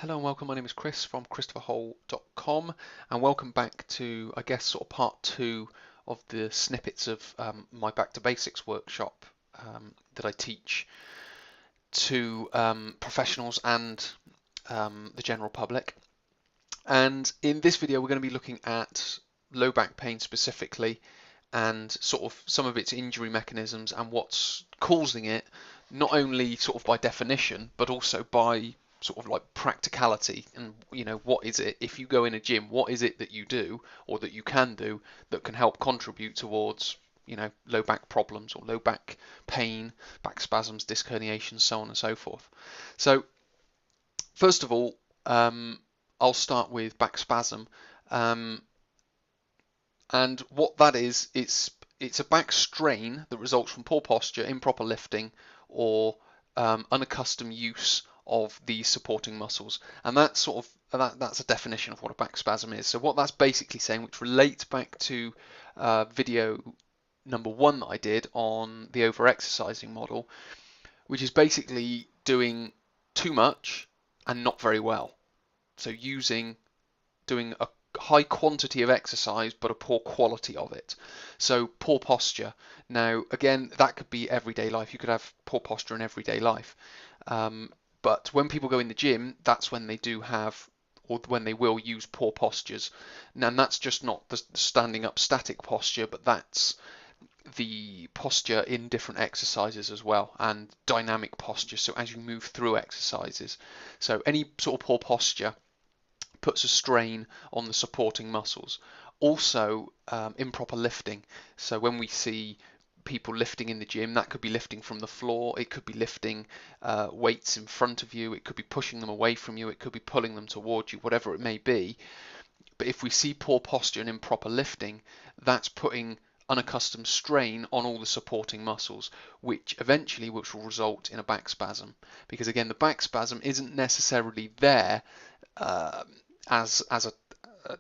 Hello and welcome. My name is Chris from christopherhole.com, and welcome back to, I guess, sort of part two of the snippets of my Back to Basics workshop that I teach to professionals and the general public. And in this video, we're going to be looking at low back pain specifically and sort of some of its injury mechanisms and what's causing it, not only sort of by definition, but also by sort of like practicality. And what is it, if you go in a gym, what is it that you do or that you can do that can help contribute towards low back problems or low back pain, back spasms, disc herniation, so on and so forth. So first of all, I'll start with back spasm. And what that is, it's a back strain that results from poor posture, improper lifting, or unaccustomed use of these supporting muscles. And that's that's a definition of what a back spasm is. So what that's basically saying, which relates back to video number 1 that I did on the over-exercising model, which is basically doing too much and not very well. So doing a high quantity of exercise but a poor quality of it. So poor posture. Now again, that could be everyday life. You could have poor posture in everyday life. But when people go in the gym, that's when they do have, or when they will use poor postures. Now that's just not the standing up static posture, but that's the posture in different exercises as well, and dynamic posture. So as you move through exercises. So any sort of poor posture puts a strain on the supporting muscles. Also, improper lifting. So when we see people lifting in the gym, that could be lifting from the floor, it could be lifting weights in front of you, it could be pushing them away from you, it could be pulling them towards you, whatever it may be. But if we see poor posture and improper lifting, that's putting unaccustomed strain on all the supporting muscles, which will result in a back spasm. Because again, the back spasm isn't necessarily there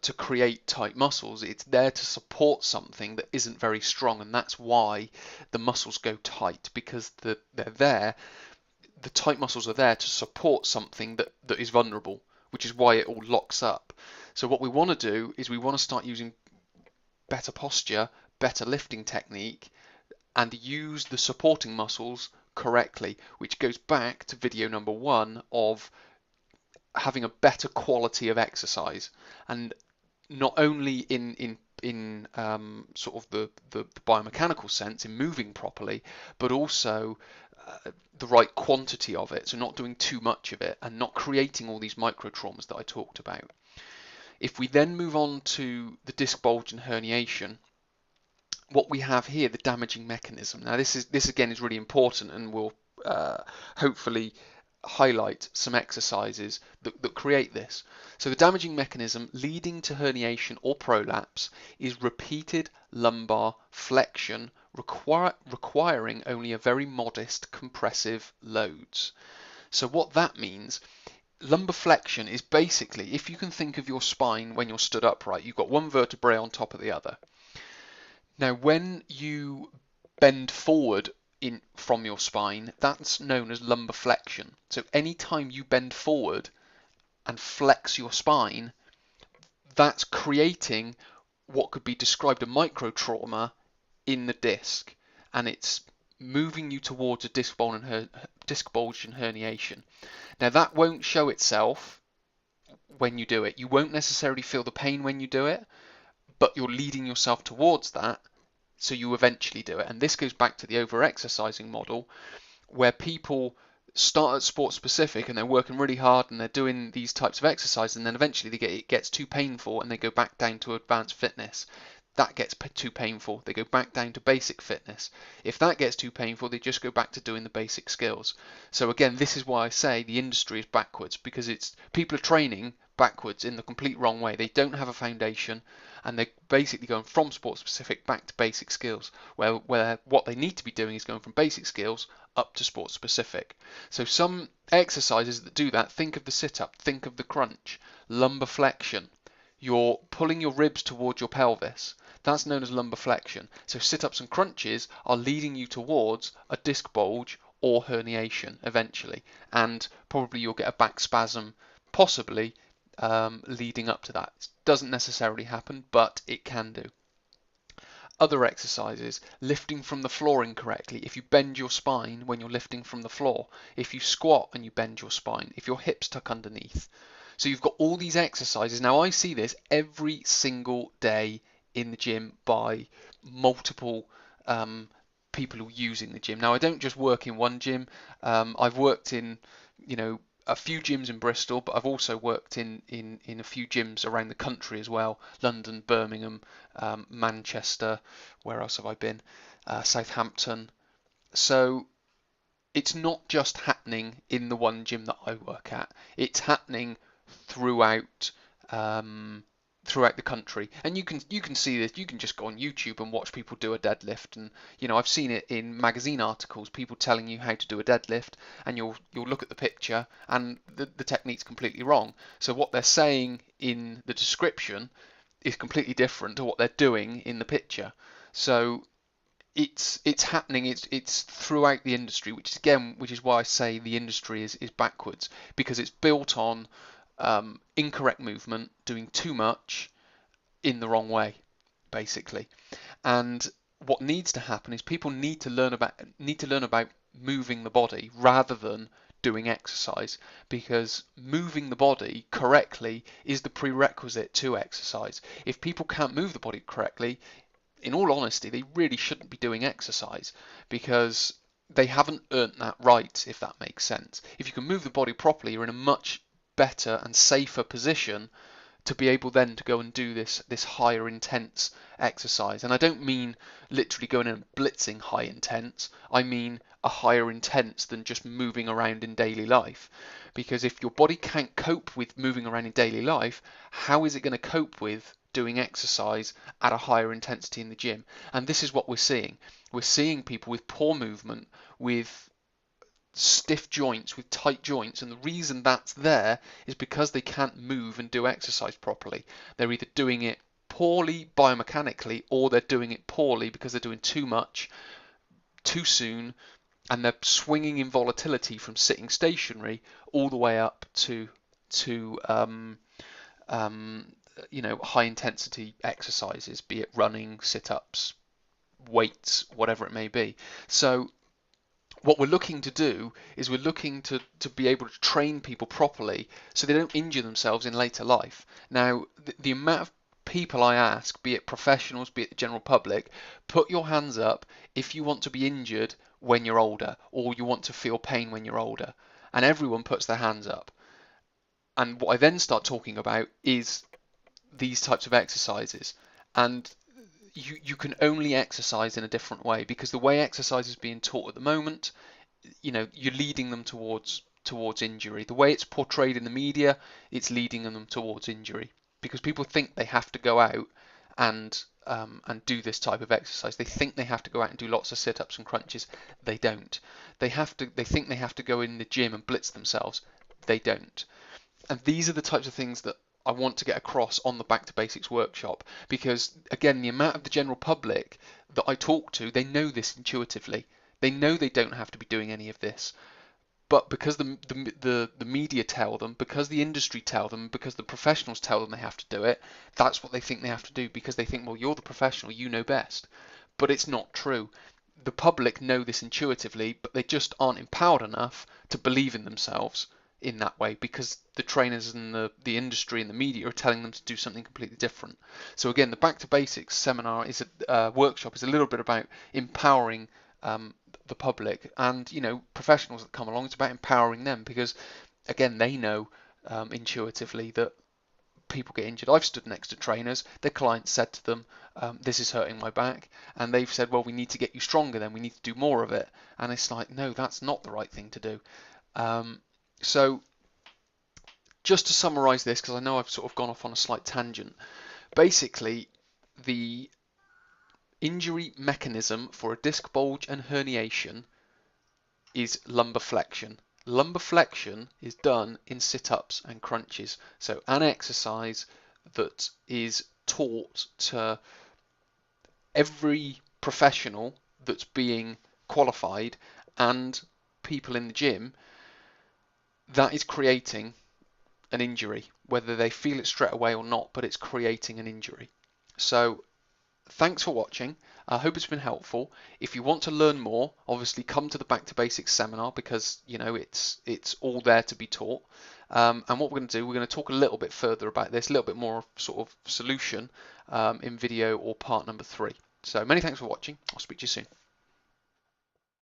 to create tight muscles. It's there to support something that isn't very strong, and that's why the muscles go tight, because they're there. The tight muscles are there to support something that is vulnerable, which is why it all locks up. So what we want to do is we want to start using better posture, better lifting technique, and use the supporting muscles correctly, which goes back to video number 1 of having a better quality of exercise, and not only in sort of the biomechanical sense, in moving properly, but also the right quantity of it. So not doing too much of it and not creating all these micro traumas that I talked about. If we then move on to the disc bulge and herniation, what we have here, the damaging mechanism. Now this again is really important, and will hopefully highlight some exercises that create this. So the damaging mechanism leading to herniation or prolapse is repeated lumbar flexion requiring only a very modest compressive loads. So what that means, lumbar flexion is basically, if you can think of your spine when you're stood upright, you've got one vertebrae on top of the other. Now when you bend forward from your spine, that's known as lumbar flexion. So anytime you bend forward and flex your spine, that's creating what could be described a micro trauma in the disc, and it's moving you towards a disc bulge and herniation. Now that won't show itself when you do it. You won't necessarily feel the pain when you do it, but you're leading yourself towards that, so you eventually do it. And this goes back to the over-exercising model, where people start at sport specific and they're working really hard and they're doing these types of exercise, and then eventually it gets too painful and they go back down to advanced fitness. That gets too painful, they go back down to basic fitness. If that gets too painful, they just go back to doing the basic skills. So again, this is why I say the industry is backwards, because people are training backwards in the complete wrong way. They don't have a foundation, and they're basically going from sport specific back to basic skills, where what they need to be doing is going from basic skills up to sport specific. So some exercises that do that, think of the sit-up, think of the crunch, lumbar flexion. You're pulling your ribs towards your pelvis. That's known as lumbar flexion. So sit-ups and crunches are leading you towards a disc bulge or herniation eventually, and probably you'll get a back spasm possibly leading up to that. It doesn't necessarily happen, but it can do. Other exercises, lifting from the floor incorrectly. If you bend your spine when you're lifting from the floor, if you squat and you bend your spine, if your hips tuck underneath. So you've got all these exercises. Now I see this every single day in the gym by multiple people who are using the gym. Now I don't just work in one gym. I've worked in, you know, a few gyms in Bristol, but I've also worked in a few gyms around the country as well. London, Birmingham, Manchester, where else have I been? Southampton. So it's not just happening in the one gym that I work at. It's happening throughout throughout the country, and you can see this. You can just go on YouTube and watch people do a deadlift, and I've seen it in magazine articles. People telling you how to do a deadlift, and you'll look at the picture, and the technique's completely wrong. So what they're saying in the description is completely different to what they're doing in the picture. So it's happening. It's throughout the industry, which is why I say the industry is backwards, because it's built on incorrect movement, doing too much in the wrong way, basically. And what needs to happen is people need to learn about moving the body rather than doing exercise, because moving the body correctly is the prerequisite to exercise. If people can't move the body correctly, in all honesty, they really shouldn't be doing exercise, because they haven't earned that right, if that makes sense. If you can move the body properly, you're in a much better and safer position to be able then to go and do this higher intense exercise. And I don't mean literally going and blitzing high intense. I mean a higher intense than just moving around in daily life. Because if your body can't cope with moving around in daily life, how is it going to cope with doing exercise at a higher intensity in the gym? And this is what we're seeing. We're seeing people with poor movement, with stiff joints, with tight joints, and the reason that's there is because they can't move and do exercise properly. They're either doing it poorly biomechanically, or they're doing it poorly because they're doing too much too soon, and they're swinging in volatility from sitting stationary all the way up to high intensity exercises, be it running, sit-ups, weights, whatever it may be. So what we're looking to do is we're looking to be able to train people properly so they don't injure themselves in later life. Now, the amount of people I ask, be it professionals, be it the general public, put your hands up if you want to be injured when you're older, or you want to feel pain when you're older. And everyone puts their hands up. And what I then start talking about is these types of exercises. And you can only exercise in a different way, because the way exercise is being taught at the moment, you're leading them towards injury. The way it's portrayed in the media, it's leading them towards injury, because people think they have to go out and do this type of exercise. They think they have to go out and do lots of sit-ups and crunches. They don't. They think they have to go in the gym and blitz themselves. They don't. And these are the types of things that I want to get across on the Back to Basics workshop, because again, the amount of the general public that I talk to, they know this intuitively. They know they don't have to be doing any of this, but because the media tell them, because the industry tell them, because the professionals tell them they have to do it, that's what they think they have to do, because they think, well, you're the professional, you know best. But it's not true. The public know this intuitively, but they just aren't empowered enough to believe in themselves in that way, because the trainers and the industry and the media are telling them to do something completely different. So again, the Back to Basics seminar is workshop is a little bit about empowering the public, and professionals that come along. It's about empowering them, because again, they know intuitively that people get injured. I've stood next to trainers, their clients said to them, this is hurting my back, and they've said, well, we need to get you stronger, then we need to do more of it. And it's like, no, that's not the right thing to do. So just to summarize this, because I know I've sort of gone off on a slight tangent, basically the injury mechanism for a disc bulge and herniation is lumbar flexion. Lumbar flexion is done in sit-ups and crunches. So an exercise that is taught to every professional that's being qualified and people in the gym, that is creating an injury, whether they feel it straight away or not, but it's creating an injury. So thanks for watching. I hope it's been helpful. If you want to learn more, obviously come to the Back to Basics seminar, because it's all there to be taught. And what we're going to do, we're going to talk a little bit further about this, a little bit more sort of solution in video or part number 3. So many thanks for watching. I'll speak to you soon.